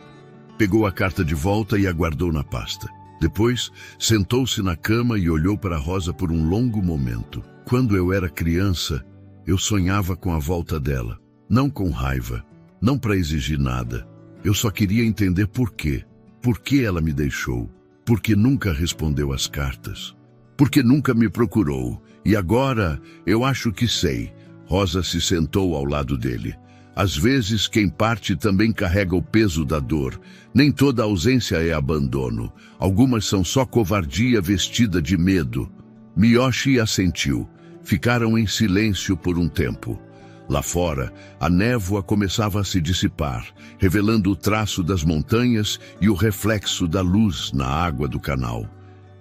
Speaker 1: Pegou a carta de volta e a guardou na pasta. Depois, sentou-se na cama e olhou para Rosa por um longo momento. Quando eu era criança, eu sonhava com a volta dela. Não com raiva, não para exigir nada. Eu só queria entender por quê. Por que ela me deixou? Por que nunca respondeu às cartas? Por que nunca me procurou? E agora, eu acho que sei. Rosa se sentou ao lado dele. Às vezes, quem parte também carrega o peso da dor. Nem toda ausência é abandono. Algumas são só covardia vestida de medo. Miyoshi assentiu. Ficaram em silêncio por um tempo. Lá fora, a névoa começava a se dissipar, revelando o traço das montanhas e o reflexo da luz na água do canal.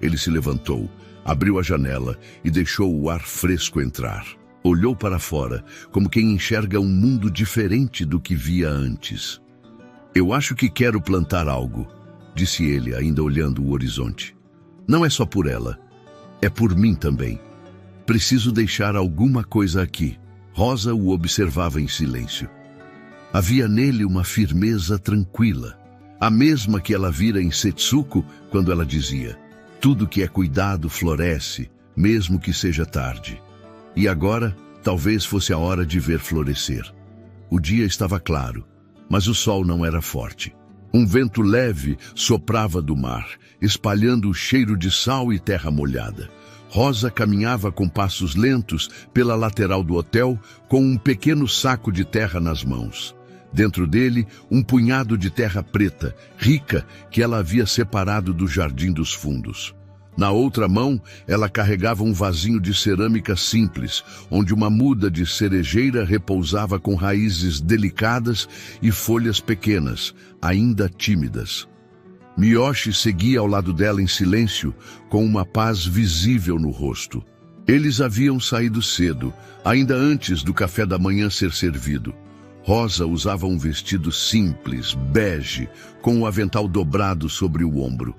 Speaker 1: Ele se levantou, abriu a janela e deixou o ar fresco entrar. Olhou para fora, como quem enxerga um mundo diferente do que via antes. Eu acho que quero plantar algo, disse ele, ainda olhando o horizonte. Não é só por ela, é por mim também. Preciso deixar alguma coisa aqui. Rosa o observava em silêncio. Havia nele uma firmeza tranquila, a mesma que ela vira em Setsuko quando ela dizia: tudo que é cuidado floresce, mesmo que seja tarde. E agora, talvez fosse a hora de ver florescer. O dia estava claro, mas o sol não era forte. Um vento leve soprava do mar, espalhando o cheiro de sal e terra molhada. Rosa caminhava com passos lentos pela lateral do hotel, com um pequeno saco de terra nas mãos. Dentro dele, um punhado de terra preta, rica, que ela havia separado do jardim dos fundos. Na outra mão, ela carregava um vasinho de cerâmica simples, onde uma muda de cerejeira repousava com raízes delicadas e folhas pequenas, ainda tímidas. Miyoshi seguia ao lado dela em silêncio, com uma paz visível no rosto. Eles haviam saído cedo, ainda antes do café da manhã ser servido. Rosa usava um vestido simples, bege, com o avental dobrado sobre o ombro.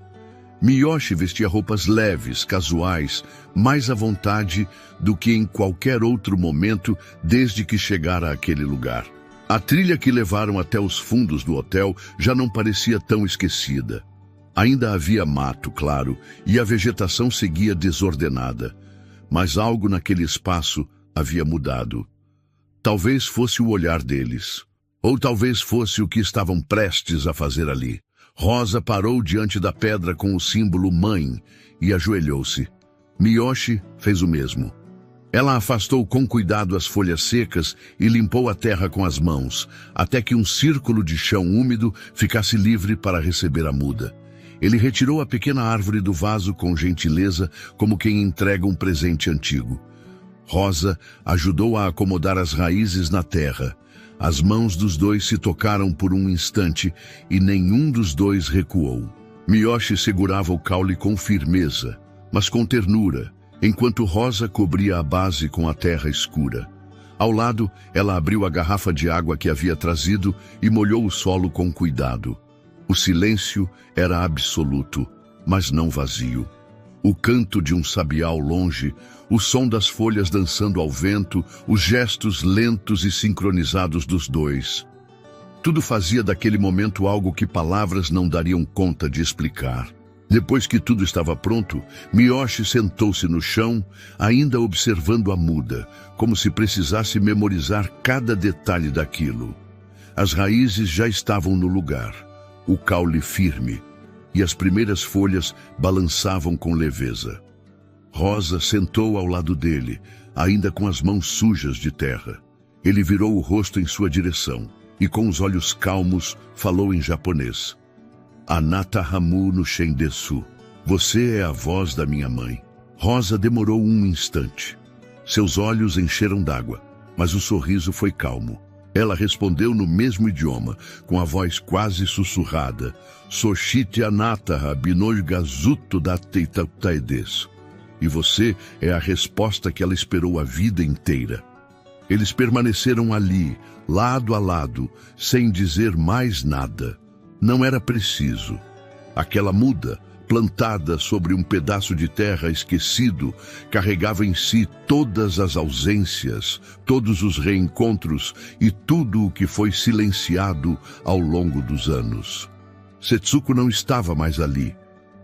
Speaker 1: Miyoshi vestia roupas leves, casuais, mais à vontade do que em qualquer outro momento desde que chegara àquele lugar. A trilha que levaram até os fundos do hotel já não parecia tão esquecida. Ainda havia mato, claro, e a vegetação seguia desordenada. Mas algo naquele espaço havia mudado. Talvez fosse o olhar deles, ou talvez fosse o que estavam prestes a fazer ali. Rosa parou diante da pedra com o símbolo mãe e ajoelhou-se. Miyoshi fez o mesmo. Ela afastou com cuidado as folhas secas e limpou a terra com as mãos, até que um círculo de chão úmido ficasse livre para receber a muda. Ele retirou a pequena árvore do vaso com gentileza, como quem entrega um presente antigo. Rosa ajudou a acomodar as raízes na terra. As mãos dos dois se tocaram por um instante e nenhum dos dois recuou. Miyoshi segurava o caule com firmeza, mas com ternura, enquanto Rosa cobria a base com a terra escura. Ao lado, ela abriu a garrafa de água que havia trazido e molhou o solo com cuidado. O silêncio era absoluto, mas não vazio. O canto de um sabiá ao longe, o som das folhas dançando ao vento, os gestos lentos e sincronizados dos dois. Tudo fazia daquele momento algo que palavras não dariam conta de explicar. Depois que tudo estava pronto, Miyoshi sentou-se no chão, ainda observando a muda, como se precisasse memorizar cada detalhe daquilo. As raízes já estavam no lugar, o caule firme, e as primeiras folhas balançavam com leveza. Rosa sentou ao lado dele, ainda com as mãos sujas de terra. Ele virou o rosto em sua direção e, com os olhos calmos, falou em japonês. Anata Hamu no Shendesu. Você é a voz da minha mãe. Rosa demorou um instante. Seus olhos encheram d'água, mas o sorriso foi calmo. Ela respondeu no mesmo idioma, com a voz quase sussurrada. Soshite Anata Binoi Gazuto da Teitaedes. E você é a resposta que ela esperou a vida inteira. Eles permaneceram ali, lado a lado, sem dizer mais nada. Não era preciso. Aquela muda, plantada sobre um pedaço de terra esquecido, carregava em si todas as ausências, todos os reencontros e tudo o que foi silenciado ao longo dos anos. Setsuko não estava mais ali,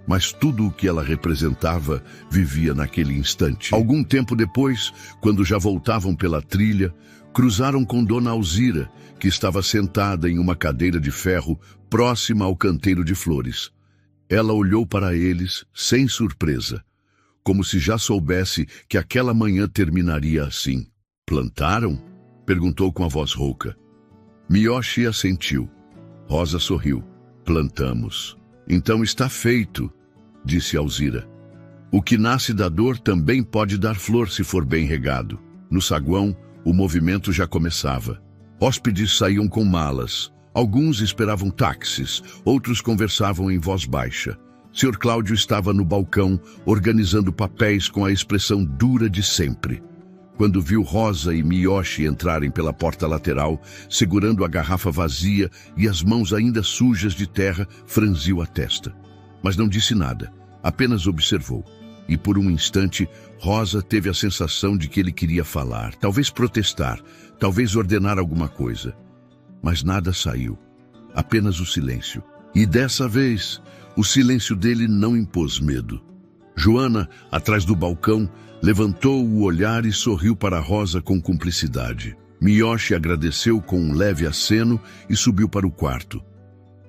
Speaker 1: mas tudo o que ela representava vivia naquele instante. Algum tempo depois, quando já voltavam pela trilha, cruzaram com Dona Alzira, que estava sentada em uma cadeira de ferro próxima ao canteiro de flores. Ela olhou para eles sem surpresa, como se já soubesse que aquela manhã terminaria assim. Plantaram? Perguntou com a voz rouca. Miyoshi assentiu. Rosa sorriu. Plantamos. Então está feito, disse Alzira. O que nasce da dor também pode dar flor se for bem regado. No saguão, o movimento já começava. Hóspedes saíam com malas. Alguns esperavam táxis, outros conversavam em voz baixa. Sr. Cláudio estava no balcão, organizando papéis com a expressão dura de sempre. Quando viu Rosa e Miyoshi entrarem pela porta lateral, segurando a garrafa vazia e as mãos ainda sujas de terra, franziu a testa. Mas não disse nada, apenas observou. E por um instante, Rosa teve a sensação de que ele queria falar, talvez protestar, talvez ordenar alguma coisa. Mas nada saiu, apenas o silêncio. E dessa vez, o silêncio dele não impôs medo. Joana, atrás do balcão, levantou o olhar e sorriu para Rosa com cumplicidade. Miyoshi agradeceu com um leve aceno e subiu para o quarto.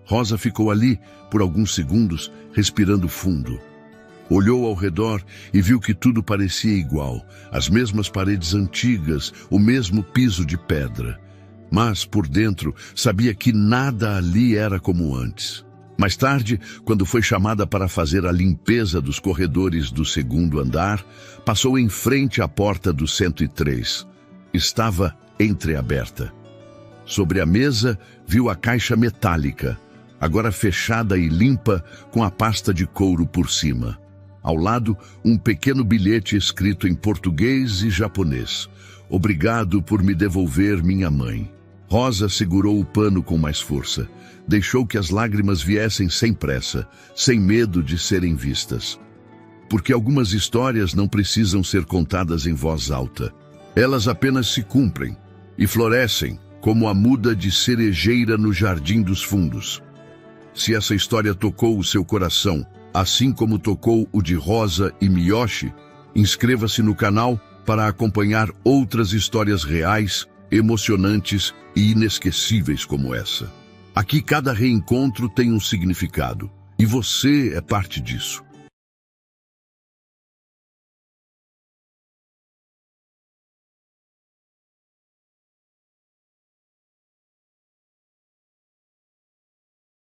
Speaker 1: Rosa ficou ali por alguns segundos, respirando fundo. Olhou ao redor e viu que tudo parecia igual, as mesmas paredes antigas, o mesmo piso de pedra. Mas, por dentro, sabia que nada ali era como antes. Mais tarde, quando foi chamada para fazer a limpeza dos corredores do segundo andar, passou em frente à porta do 103. Estava entreaberta. Sobre a mesa, viu a caixa metálica, agora fechada e limpa, com a pasta de couro por cima. Ao lado, um pequeno bilhete escrito em português e japonês. Obrigado por me devolver minha mãe. Rosa segurou o pano com mais força. Deixou que as lágrimas viessem sem pressa, sem medo de serem vistas. Porque algumas histórias não precisam ser contadas em voz alta. Elas apenas se cumprem e florescem como a muda de cerejeira no jardim dos fundos. Se essa história tocou o seu coração, assim como tocou o de Rosa e Miyoshi, inscreva-se no canal para acompanhar outras histórias reais, emocionantes e inesquecíveis como essa. Aqui cada reencontro tem um significado, e você é parte disso.